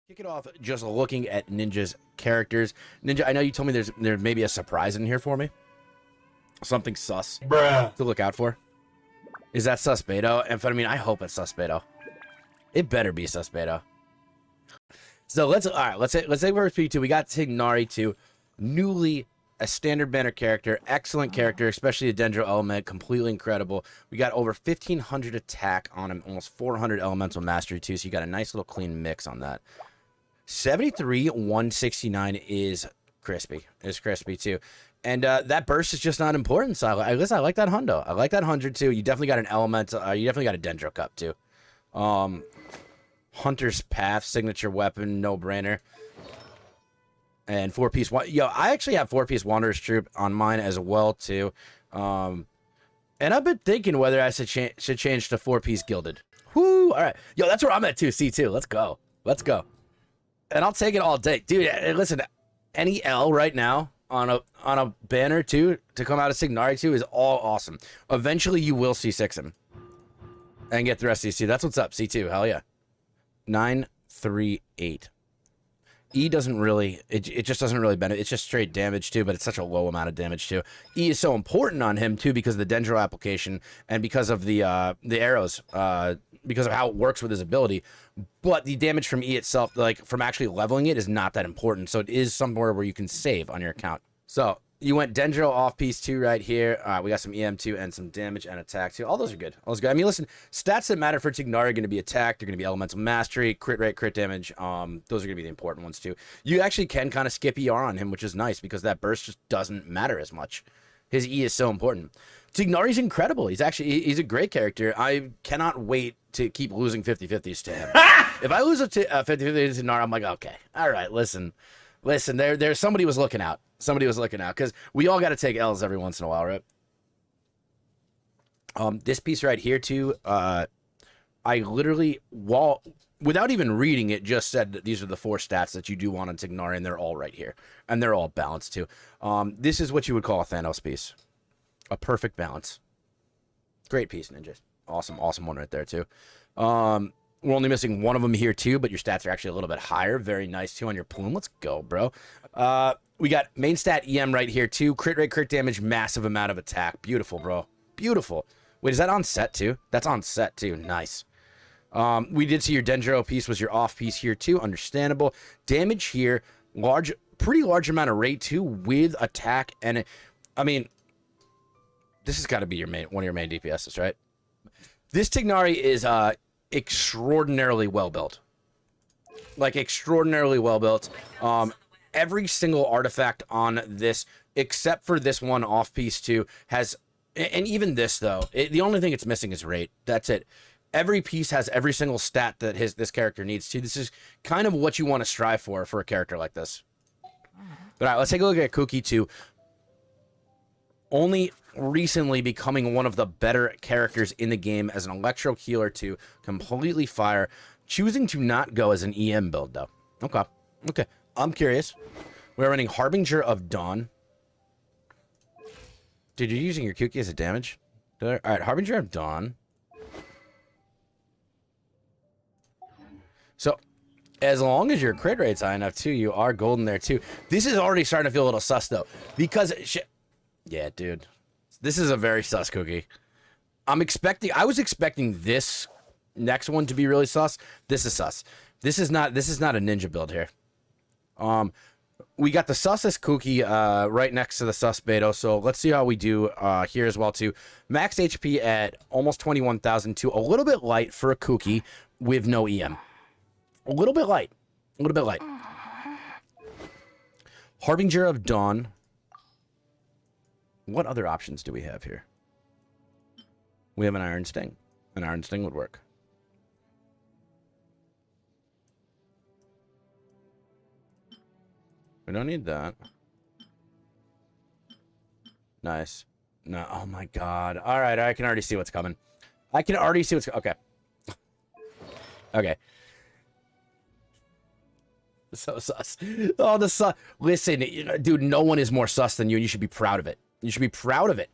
Kick it off just looking at Ninja's characters. Ninja, I know you told me there may be a surprise in here for me. Something sus to look out for. Is that sus Beidou? And I mean, I hope it's sus Beidou. It better be sus Beidou. So let's say we're P2. We got Tighnari 2, newly a standard banner character, excellent character, especially a Dendro element, completely incredible. We got over 1,500 attack on him, almost 400 elemental mastery too. So you got a nice little clean mix on that. 73 169 is crispy. It's crispy too. And that burst is just not important. So I like that hundo. I like that 100 too. You definitely got an element. You definitely got a Dendro cup too. Hunter's Path, signature weapon, no brainer. And 4-piece. Yo, I actually have 4-piece Wanderer's Troop on mine as well too. And I've been thinking whether I should change to 4-piece Gilded. Whoo! All right, yo, that's where I'm at too. C2. Let's go. Let's go. And I'll take it all day, dude. Listen, any L right now on a banner too to come out of Tighnari 2 is all awesome. Eventually, you will C6 him and get the rest of C2. That's what's up. C2. Hell yeah. 938. E doesn't really, it just doesn't really benefit. It's just straight damage too, but it's such a low amount of damage too. E is so important on him too because of the Dendro application and because of the arrows, because of how it works with his ability. But the damage from E itself, like from actually leveling it, is not that important. So it is somewhere where you can save on your account. So you went Dendro off piece 2 right here. We got some EM2 and some damage and attack too. All those are good. All those are good. I mean, listen, stats that matter for Tighnari are going to be attack. They're going to be elemental mastery, crit rate, crit damage. Those are going to be the important ones too. You actually can kind of skip ER on him, which is nice because that burst just doesn't matter as much. His E is so important. Tighnari's incredible. He's a great character. I cannot wait to keep losing 50-50s to him. If I lose a 50-50 to Tighnari, I'm like, okay, all right, listen, there's somebody was looking out. Somebody was looking out because we all got to take L's every once in a while, right? This piece right here too, I literally, without even reading it, just said that these are the 4 stats that you do want on Tighnari, and they're all right here, and they're all balanced too. This is what you would call a Thanos piece, a perfect balance. Great piece, Ninja. Awesome one right there too. We're only missing one of them here too, but your stats are actually a little bit higher. Very nice too on your plume. Let's go, bro. We got main stat EM right here too. Crit rate, crit damage, massive amount of attack. Beautiful, bro. Beautiful. Wait, is that on set too? That's on set too. Nice. We did see your Dendro piece was your off piece here too. Understandable. Damage here, pretty large amount of rate too with attack. And I mean, this has got to be one of your main DPSs, right? This Tighnari is extraordinarily well built. Like extraordinarily well built. Every single artifact on this, except for this one off piece too, has, and even this though, the only thing it's missing is rate. That's it. Every piece has every single stat that this character needs to. This is kind of what you want to strive for a character like this. But all right, let's take a look at Kuki 2. Only recently becoming one of the better characters in the game as an electro healer to completely fire, choosing to not go as an EM build though. Okay. I'm curious. We're running Harbinger of Dawn. Dude, you're using your Kuki as a damage? All right, Harbinger of Dawn. So, as long as your crit rate's high enough too, you are golden there too. This is already starting to feel a little sus though, because yeah, dude, this is a very sus Kuki. I was expecting this next one to be really sus. This is sus. This is not a ninja build here. We got the sussest Kuki right next to the sus Beidou, so let's see how we do here as well too. Max HP at almost 21,000 too, a little bit light for a Kuki with no EM. A little bit light. Harbinger of Dawn. What other options do we have here? We have an Iron Sting. An Iron Sting would work. We don't need that. Nice. No, oh my god. All right, I can already see what's coming. Okay. Okay. So sus. Oh, the sus. Listen, dude, no one is more sus than you, and you should be proud of it. You should be proud of it.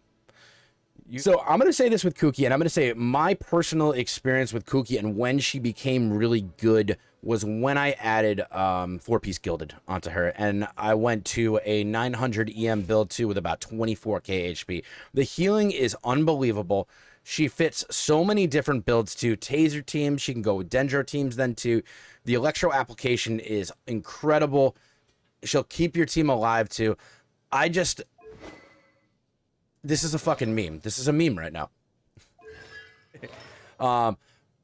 So I'm going to say this with Kuki, and I'm going to say my personal experience with Kuki and when she became really good was when I added 4-piece Gilded onto her, and I went to a 900 EM build too with about 24k HP. The healing is unbelievable. She fits so many different builds too. Taser teams, she can go with Dendro teams then too. The Electro application is incredible. She'll keep your team alive too. This is a fucking meme. This is a meme right now.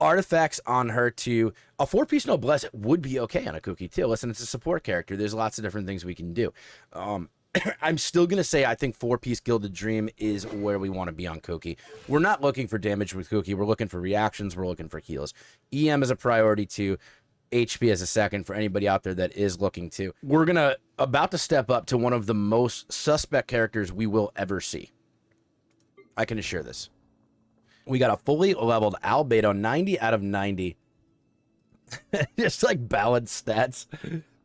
Artifacts on her too. A 4-piece Noblesse would be okay on a Kuki too. Listen, it's a support character. There's lots of different things we can do. I'm still going to say I think 4-piece Gilded Dream is where we want to be on Kuki. We're not looking for damage with Kuki. We're looking for reactions. We're looking for heals. EM is a priority too. HP as a second for anybody out there that is looking to. We're about to step up to one of the most suspect characters we will ever see. I can assure this. We got a fully leveled Albedo, 90 out of 90. Just like balanced stats.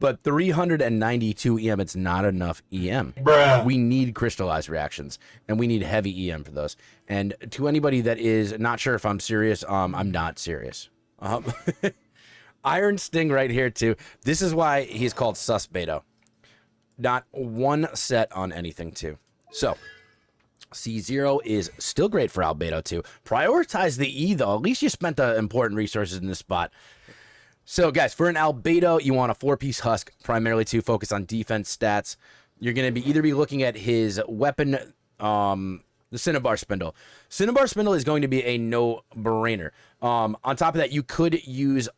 But 392 EM, it's not enough EM. Bruh. We need crystallized reactions, and we need heavy EM for those. And to anybody that is not sure if I'm serious, I'm not serious. Iron Sting right here, too. This is why he's called Sus Beidou. Not one set on anything, too. So, C0 is still great for Albedo, too. Prioritize the E, though. At least you spent the important resources in this spot. So, guys, for an Albedo, you want a 4-piece Husk, primarily to focus on defense stats. You're going to either be looking at his weapon, the Cinnabar Spindle. Cinnabar Spindle is going to be a no-brainer. On top of that, you could use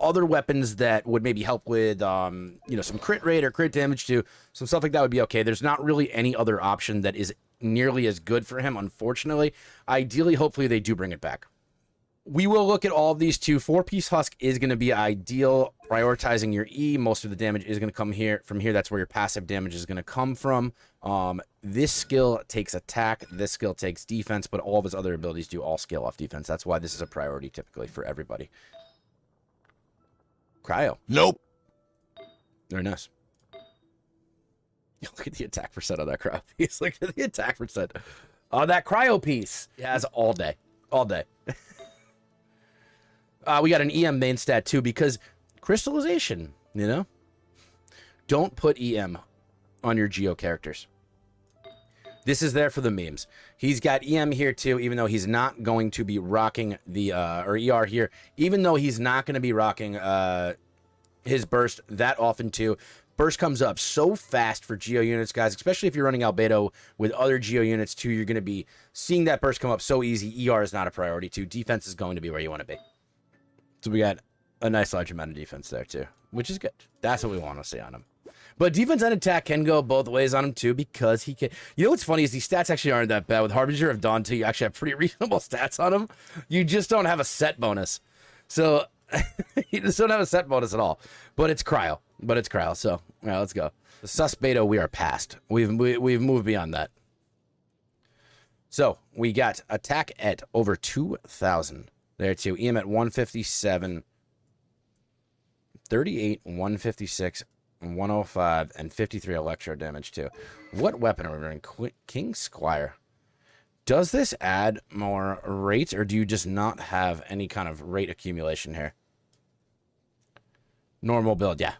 other weapons that would maybe help with, some crit rate or crit damage too. Some stuff like that would be okay. There's not really any other option that is nearly as good for him, unfortunately. Ideally, hopefully, they do bring it back. We will look at all of these too. 4-piece Husk is going to be ideal. Prioritizing your E, most of the damage is going to come here. From here, that's where your passive damage is going to come from. This skill takes attack. This skill takes defense, but all of his other abilities do all scale off defense. That's why this is a priority typically for everybody. Cryo. Nope. Very nice. Look at the attack percent on that cryo piece. Look at the attack percent on that cryo piece. It has all day. All day. We got an EM main stat too, because crystallization, don't put EM on your Geo characters. This is there for the memes. He's got EM here too, even though he's not going to be rocking the, or ER here, even though he's not going to be rocking his burst that often too. Burst comes up so fast for Geo units, guys, especially if you're running Albedo with other Geo units too. You're going to be seeing that burst come up so easy. ER is not a priority too. Defense is going to be where you want to be. So we got a nice large amount of defense there too, which is good. That's what we want to see on him. But defense and attack can go both ways on him too, because he can. You know what's funny is these stats actually aren't that bad. With Harbinger of Dawn too, you actually have pretty reasonable stats on him. You just don't have a set bonus. So you just don't have a set bonus at all. But it's cryo. So all right, let's go. The Sus Beidou, we are past. We've moved beyond that. So we got attack at over 2,000 there too. EM at 157, 38, 156. 105 and 53 electro damage too. What weapon are we running? King Squire. Does this add more rate, or do you just not have any kind of rate accumulation here? Normal build, yeah.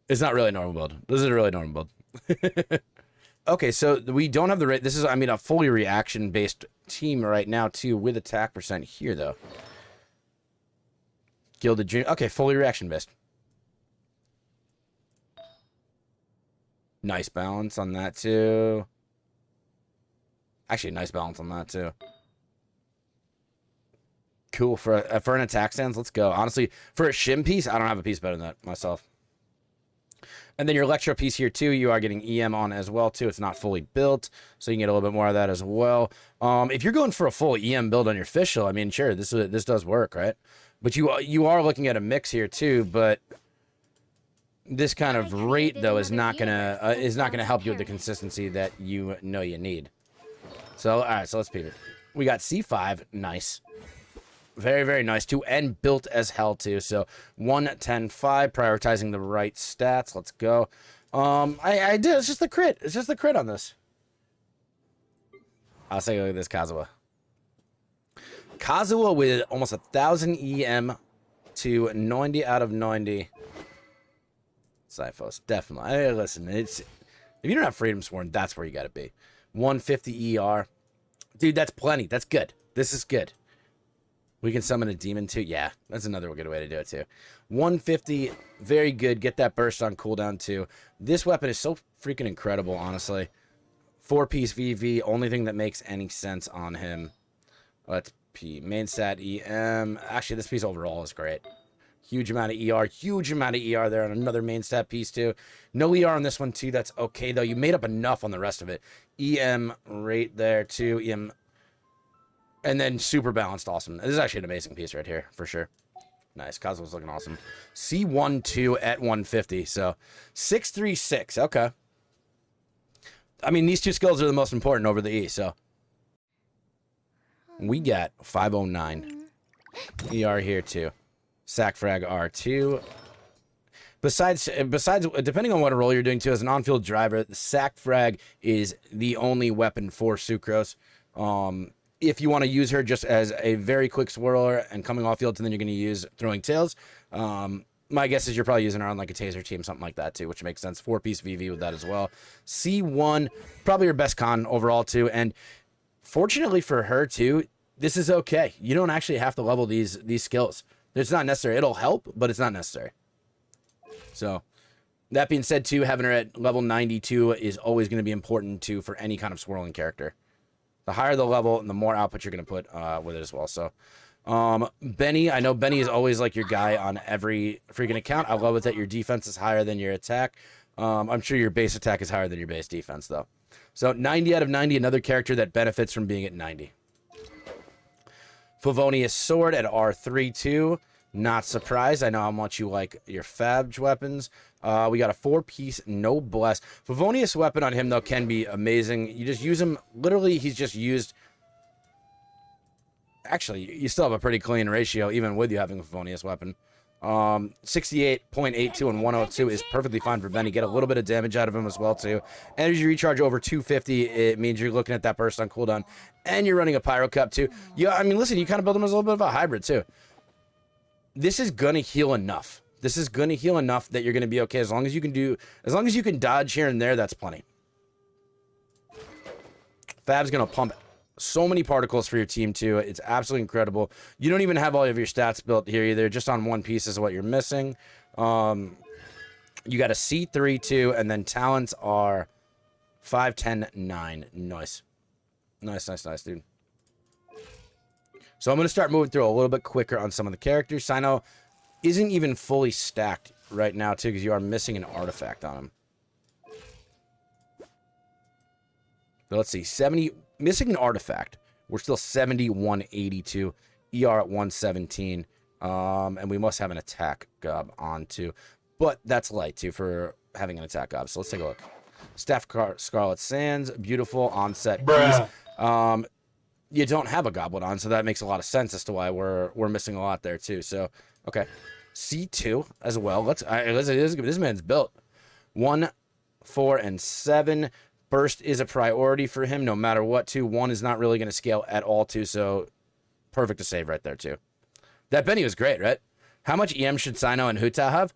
It's not really a normal build. This is a really normal build. Okay, so we don't have the rate. This is, a fully reaction-based team right now too, with attack percent here though. Gilded Dream. Okay, fully reaction-based. Nice balance on that, too. Actually, nice balance on that, too. Cool. For an attack stance, let's go. Honestly, for a shim piece, I don't have a piece better than that myself. And then your Electro piece here, too, you are getting EM on as well, too. It's not fully built, so you can get a little bit more of that as well. If you're going for a full EM build on your Fischl, sure, this does work, right? But you are looking at a mix here, too, but this kind of rate though is not gonna help you with the consistency that you know you need. So all right, so let's peep it. We got C5, nice, very very nice too, and built as hell too. So 110.5, prioritizing the right stats. Let's go. I did. It's just the crit. It's just the crit on this. I'll say look at this Kazuha. Kazuha with almost 1,000 EM to 90 out of 90. Cyphos, definitely. Hey, listen, if you don't have Freedom Sworn, that's where you got to be. 150 ER. Dude, that's plenty. That's good. This is good. We can summon a demon too. Yeah, that's another good way to do it too. 150, very good. Get that burst on cooldown too. This weapon is so freaking incredible, honestly. 4-piece VV, only thing that makes any sense on him. Let's P. Main stat EM. Actually, this piece overall is great. Huge amount of ER. Huge amount of ER there on another main stat piece too. No ER on this one too. That's okay though. You made up enough on the rest of it. EM right there too. EM. And then super balanced, awesome. This is actually an amazing piece right here, for sure. Nice, Kazuha's looking awesome. C12 at 150, so 636, okay. I mean, these two skills are the most important over the E, so. We got 509. ER here, too. Sack Frag R2. Besides, depending on what role you're doing, too, as an on-field driver, the Sack Frag is the only weapon for Sucrose. If you want to use her just as a very quick swirler and coming off field, and then you're going to use throwing tails, my guess is you're probably using her on like a taser team, something like that too, which makes sense. 4-piece VV with that as well. C1, probably your best con overall too. And fortunately for her too, this is okay. You don't actually have to level these skills. It's not necessary. It'll help, but it's not necessary. So that being said too, having her at level 92 is always going to be important too for any kind of swirling character. The higher the level and the more output you're going to put with it as well. So, Benny, I know Benny is always like your guy on every freaking account. I love it that your defense is higher than your attack. I'm sure your base attack is higher than your base defense, though. So, 90 out of 90, another character that benefits from being at 90. Favonius Sword at R32. Not surprised. I know how much you like your Fabj weapons. We got a 4-piece Noblesse. Favonius weapon on him, though, can be amazing. You just use him. Literally, he's just used. Actually, you still have a pretty clean ratio, even with you having a Favonius weapon. 68.82 and 102 is perfectly fine for Benny. Get a little bit of damage out of him as well, too. Energy recharge over 250. It means you're looking at that burst on cooldown. And you're running a Pyro Cup, too. Yeah, I mean, listen, you kind of build him as a little bit of a hybrid, too. This is going to heal enough. This is going to heal enough that you're going to be okay. As long as you can dodge here and there, that's plenty. Fab's going to pump so many particles for your team, too. It's absolutely incredible. You don't even have all of your stats built here either. Just on one piece is what you're missing. You got a C3, too, and then talents are 5, 10, 9. Nice. Nice, dude. So I'm going to start moving through a little bit quicker on some of the characters. Sino isn't even fully stacked right now, too, because you are missing an artifact on him. So let's see. 70, missing an artifact. We're still 7182. ER at 117. And we must have an attack gob on, too. But that's light, too, for having an attack gob. So let's take a look. Staff Scarlet Sands. Beautiful onset piece. You don't have a goblet on, so that makes a lot of sense as to why we're missing a lot there too. So, okay, C2 as well. This man's built. 1, 4, and 7. Burst is a priority for him, no matter what. 2, 1 is not really going to scale at all too. So, perfect to save right there too. That Benny was great, right? How much EM should Sino and Huta have?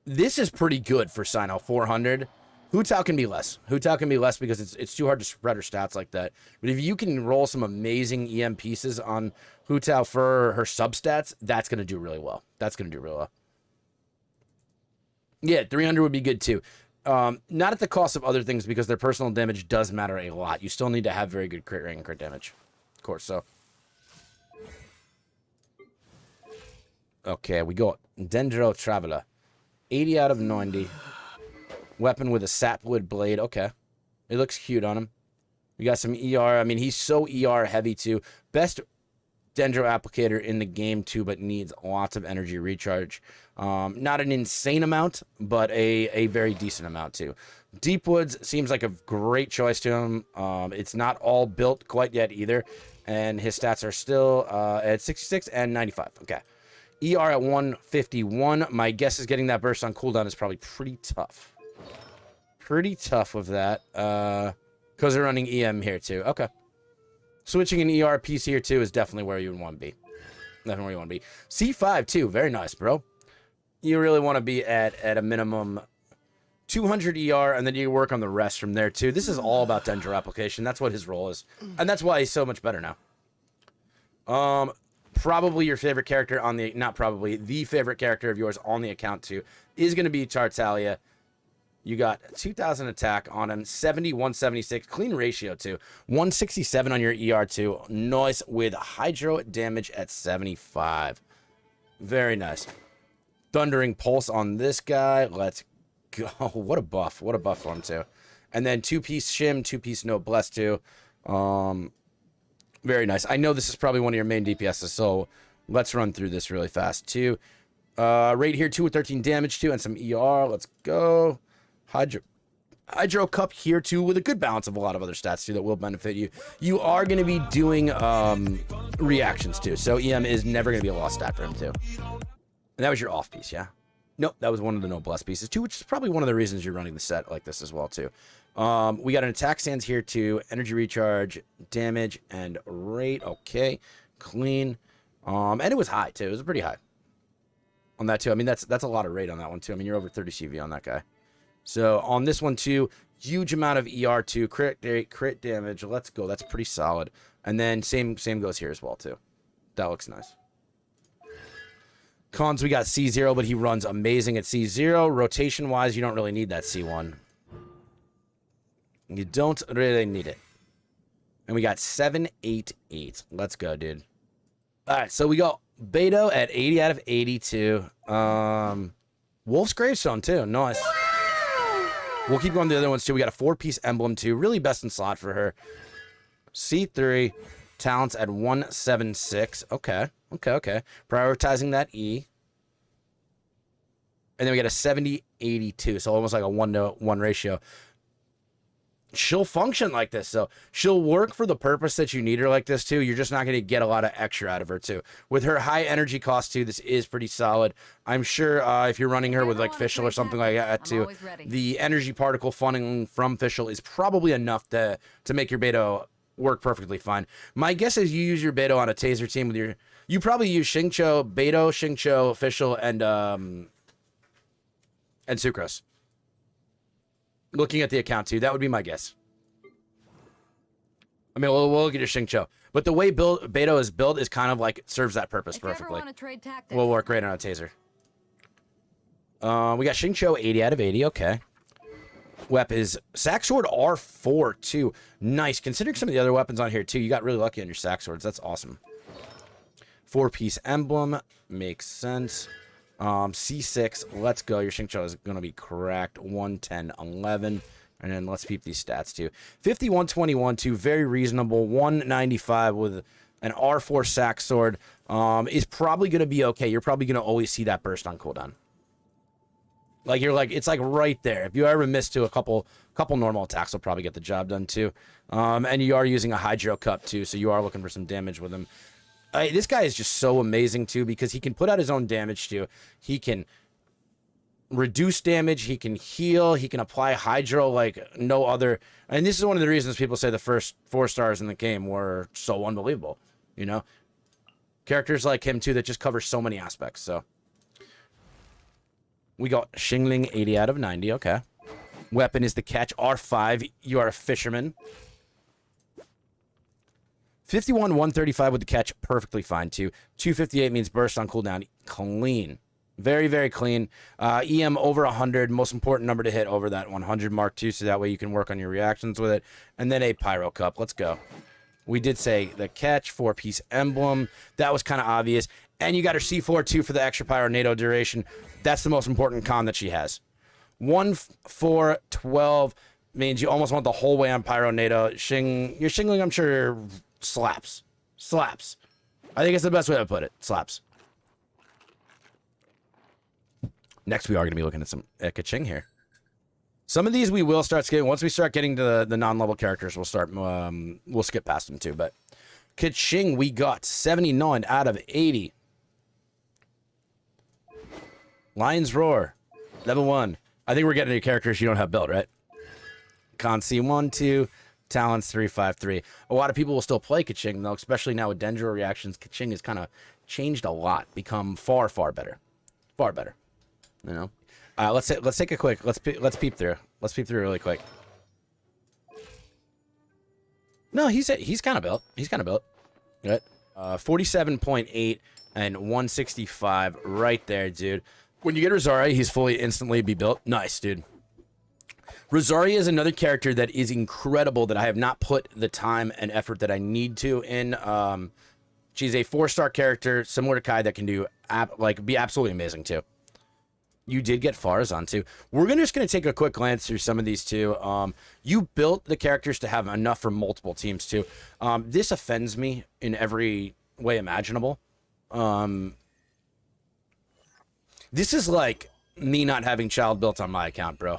This is pretty good for Sino. 400. Hutao can be less. Hutao can be less because it's too hard to spread her stats like that. But if you can roll some amazing EM pieces on Hutao for her substats, that's going to do really well. Yeah, 300 would be good too. Not at the cost of other things because their personal damage does matter a lot. You still need to have very good crit rate and crit damage. Of course, so. Okay, we got Dendro Traveler. 80 out of 90. Weapon with a sapwood blade. Okay. It looks cute on him. We got some ER. I mean, he's so ER heavy, too. Best Dendro applicator in the game, too, but needs lots of energy recharge. Not an insane amount, but a very decent amount, too. Deep Woods seems like a great choice to him. It's not all built quite yet, either. And his stats are still at 66 and 95. Okay. ER at 151. My guess is getting that burst on cooldown is probably pretty tough. Pretty tough with that, because they're running EM here too. Okay. Switching an ER piece here too is definitely where you would want to be. Definitely where you want to be. C5 too. Very nice, bro. You really want to be at a minimum 200 ER, and then you work on the rest from there too. This is all about Dendro application. That's what his role is, and that's why he's so much better now. Probably your favorite character on the, not probably, the favorite character of yours on the account too is going to be Tartaglia. You got 2,000 attack on him, 70, 176, clean ratio too, 167 on your ER too. Nice with hydro damage at 75. Very nice. Thundering Pulse on this guy. Let's go. What a buff. What a buff for him too. And then 2-piece Shim, 2-piece Noblesse too. Very nice. I know this is probably one of your main DPSs, so let's run through this really fast too. Right here, 2 with 13 damage too, and some ER. Let's go. Hydro Cup here too, with a good balance of a lot of other stats too that will benefit you. You are going to be doing reactions too, so EM is never going to be a lost stat for him too. And that was your off piece, yeah? Nope, that was one of the Noblesse pieces too, which is probably one of the reasons you're running the set like this as well too. We got an attack stance here too, energy recharge, damage, and rate. Okay, clean. And it was high too. It was pretty high on that too. I mean, that's a lot of rate on that one too. I mean, you're over 30 CV on that guy. So on this one too, huge amount of ER too, crit damage. Let's go. That's pretty solid. And then same goes here as well too. That looks nice. Cons, we got C0, but he runs amazing at C0. Rotation-wise, you don't really need that C1. You don't really need it. And we got 788. Let's go, dude. All right, so we got Beidou at 80 out of 82. Wolf's Gravestone, too. Nice. We'll keep going to the other ones, too. We got a 4-piece emblem, too. Really best in slot for her. C3. Talents at 176. Okay. Prioritizing that E. And then we got a 70-82, so almost like a 1-to-1 ratio. She'll function like this, so she'll work for the purpose that you need her like this, too. You're just not going to get a lot of extra out of her, too. With her high energy cost, too, this is pretty solid. I'm sure if you're running her with, like, Fischl or something like that, too, the energy particle funneling from Fischl is probably enough to make your Beidou work perfectly fine. My guess is you use your Beidou on a taser team with your... You probably use Xingqiu, Beidou, Xingqiu, Fischl, and Sucrose. Looking at the account, too. That would be my guess. I mean, we'll look at your Xingqiu. But the way Beidou is built is kind of like... serves that purpose perfectly. Will work great on a taser. We got Xingqiu 80 out of 80. Okay. Wep is Sack Sword R4 too. Nice. Considering some of the other weapons on here too, you got really lucky on your Sack Swords. That's awesome. 4-piece emblem makes sense. C6. Let's go. Your Xingqiu is going to be cracked. 110, 11. And then let's peep these stats too. 51, 21 too. Very reasonable. 195 with an R4 Sack Sword is probably going to be okay. You're probably going to always see that burst on cooldown. Like, you're like, it's like right there. If you ever miss to a couple normal attacks, will probably get the job done too. And you are using a Hydro Cup too, so you are looking for some damage with him. This guy is just so amazing too, because he can put out his own damage too. He can reduce damage, he can heal, he can apply Hydro like no other. And this is one of the reasons people say the first 4 stars in the game were so unbelievable, you know? Characters like him too that just cover so many aspects, so... We got Xiangling 80 out of 90. Okay. Weapon is the catch. R5. You are a fisherman. 51, 135 with the catch. Perfectly fine, too. 258 means burst on cooldown. Clean. Very, very clean. EM over 100. Most important number to hit over that 100 mark, too, so that way you can work on your reactions with it. And then a Pyro Cup. Let's go. We did say the catch. 4-piece emblem. That was kind of obvious. And you got her C4 too for the extra pyro NATO duration. That's the most important con that she has. 1, 4, 12 means you almost want the whole way on pyro NATO. Your Xiangling, I'm sure, slaps. Slaps. I think it's the best way to put it. Slaps. Next, we are going to be looking at some Keqing here. Some of these we will start skipping. Once we start getting to the non-level characters, we'll start. We'll skip past them too. But Keqing, we got 79 out of 80. Lion's Roar, level 1. I think we're getting into characters you don't have built, right? Con C1, 2, Talents 3, 5, 3. A lot of people will still play Keqing, though, especially now with Dendro reactions. Keqing is kind of changed a lot, become far, far better. Far better. You know? Let's take a quick, let's peep through. Let's peep through really quick. No, he's kind of built. He's kind of built. Right? 47.8 and 165 right there, dude. When you get Rosaria, he's fully instantly be built. Nice, dude. Rosaria is another character that is incredible that I have not put the time and effort that I need to in. She's a 4-star character, similar to Kai, that can do be absolutely amazing too. You did get Farazan too. We're just gonna take a quick glance through some of these too. You built the characters to have enough for multiple teams too. This offends me in every way imaginable. This is like me not having child built on my account, bro.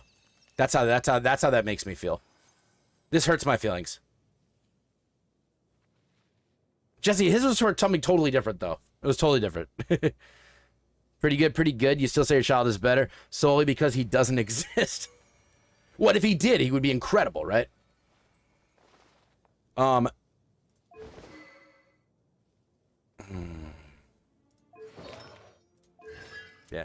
That's how that makes me feel. This hurts my feelings. Jesse, his was something totally different though. It was totally different. Pretty good, pretty good. You still say your child is better solely because he doesn't exist. What if he did? He would be incredible, right? Yeah.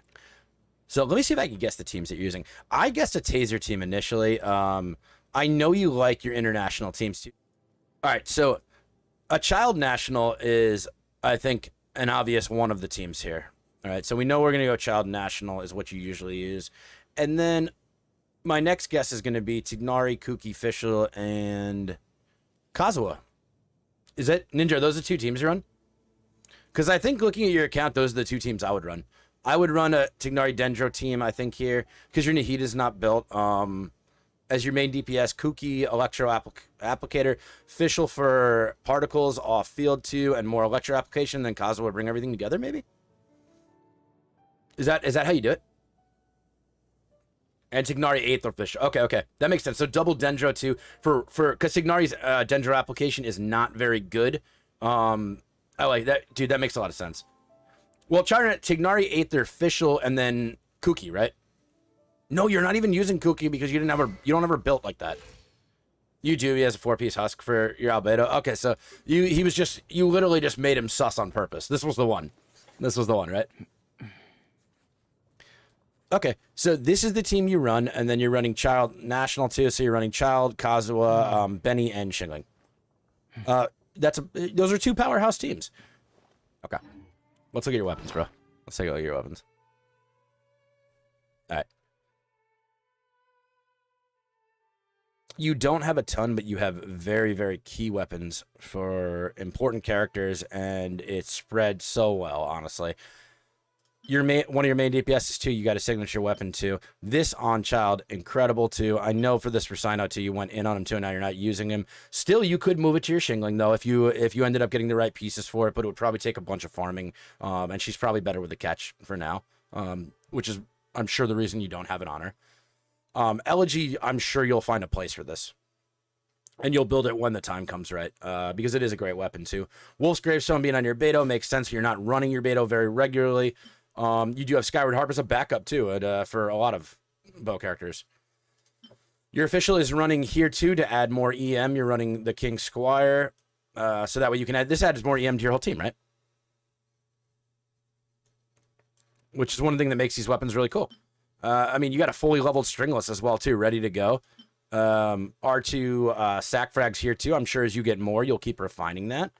So let me see if I can guess the teams that you're using. I guessed a Taser team initially. I know you like your international teams too. All right, so a child national is, I think, an obvious one of the teams here. All right, so we know we're going to go child national is what you usually use. And then my next guess is going to be Tighnari, Kuki, Fischl, and Kazuha. Is it Ninja? Are those the two teams you run? Because I think looking at your account, those are the two teams I would run. I would run a Tighnari Dendro team, I think, here, because your Nahida is not built. As your main DPS, Kuki, Electro Applicator, Fischl for particles off field too, and more Electro Application, then Kazuha would bring everything together, maybe? Is that how you do it? And Tighnari 8th or Fischl. Okay. That makes sense. So double Dendro too, because Tighnari's Dendro application is not very good. I like that. Dude, that makes a lot of sense. Well, Tighnari 8th or Fischl, and then Kuki, right? No, you're not even using Kuki because you don't ever built like that. You do. He has a 4-piece husk for your Albedo. Okay, so you literally just made him sus on purpose. This was the one. Right? Okay, so this is the team you run, and then you're running Child National too. So you're running Child, Kazuha, Bennett, and Xiangling. Those are two powerhouse teams. Okay, let's look at your weapons, bro. Let's take a look at your weapons. All right. You don't have a ton, but you have very, very key weapons for important characters, and it's spread so well, honestly. One of your main DPSs too, you got a signature weapon too. This on Child, incredible too. I know for this for Sino too, you went in on him too, and now you're not using him. Still, you could move it to your Xiangling though if you ended up getting the right pieces for it, but it would probably take a bunch of farming. And she's probably better with the catch for now, which is, I'm sure, the reason you don't have it on her. Elegy, I'm sure you'll find a place for this. And you'll build it when the time comes, right? Because it is a great weapon too. Wolf's Gravestone being on your Beidou makes sense. You're not running your Beidou very regularly. You do have Skyward Harp as a backup too, for a lot of bow characters. Your Fischl is running here too to add more EM. You're running the King Squire, so that way you can add. This adds more EM to your whole team, right? Which is one thing that makes these weapons really cool. I mean, you got a fully leveled Stringless as well too, ready to go. R2 sack frags here too. I'm sure as you get more, you'll keep refining that.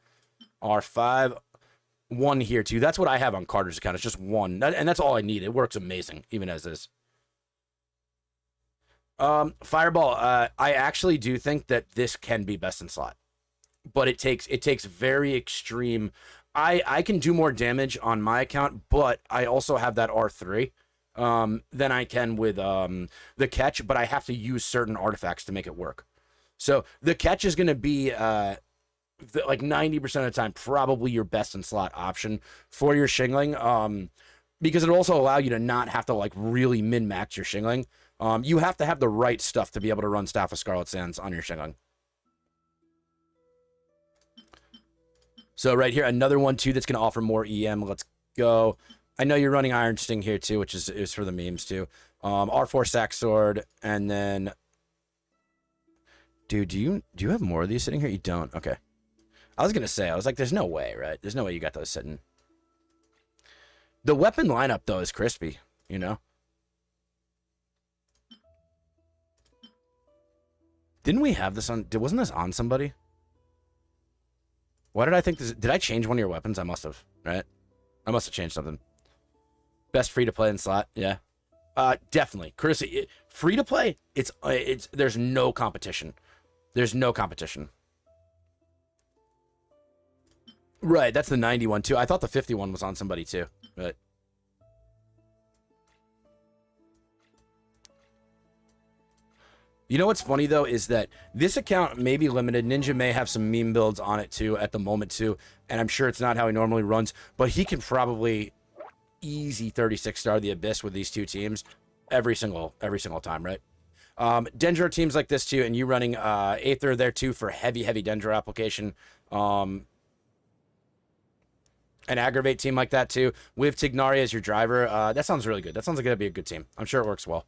R5. 1 here too. That's what I have on Carter's account. It's just 1, and that's all I need. It works amazing, even as is. Fireball. I actually do think that this can be best in slot, but it takes very extreme. I can do more damage on my account, but I also have that R3 than I can with the catch. But I have to use certain artifacts to make it work. So the catch is going to be like 90% of the time probably your best in slot option for your Xiangling, because it'll also allow you to not have to like really min-max your Xiangling. You have to have the right stuff to be able to run Staff of Scarlet Sands on your Xiangling. So right here, another one too that's going to offer more EM. Let's go. I know you're running Iron Sting here too, which is for the memes too. R4 Sack Sword, and then dude, do you have more of these sitting here? You don't. Okay. I was gonna say, I was like, there's no way, right? There's no way you got those sitting. The weapon lineup, though, is crispy, you know? Didn't we have this on... Wasn't this on somebody? Why did I think this... Did I change one of your weapons? I must have, right? I must have changed something. Best free-to-play in slot, yeah. Definitely. Courtesy, free-to-play, it's... There's no competition. There's no competition. Right, that's the 91, too. I thought the 51 was on somebody, too. But... You know what's funny, though, is that this account may be limited. Ninja may have some meme builds on it, too, at the moment, too. And I'm sure it's not how he normally runs. But he can probably easy 36-star the Abyss with these two teams every single time, right? Dendro teams like this, too, and you running Aether there, too, for heavy Dendro application. An Aggravate team like that, too, with Tighnari as your driver. That sounds really good. That sounds like that'd be a good team. I'm sure it works well.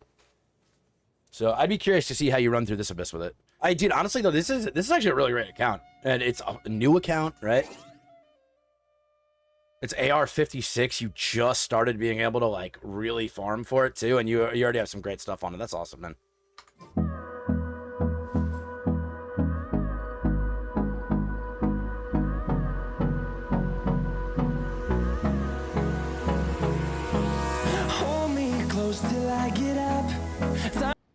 So I'd be curious to see how you run through this Abyss with it. Dude, honestly though, this is actually a really great account, and it's a new account, right? It's AR 56. You just started being able to like really farm for it too, and you already have some great stuff on it. That's awesome, man. Hold me close till I get up. Time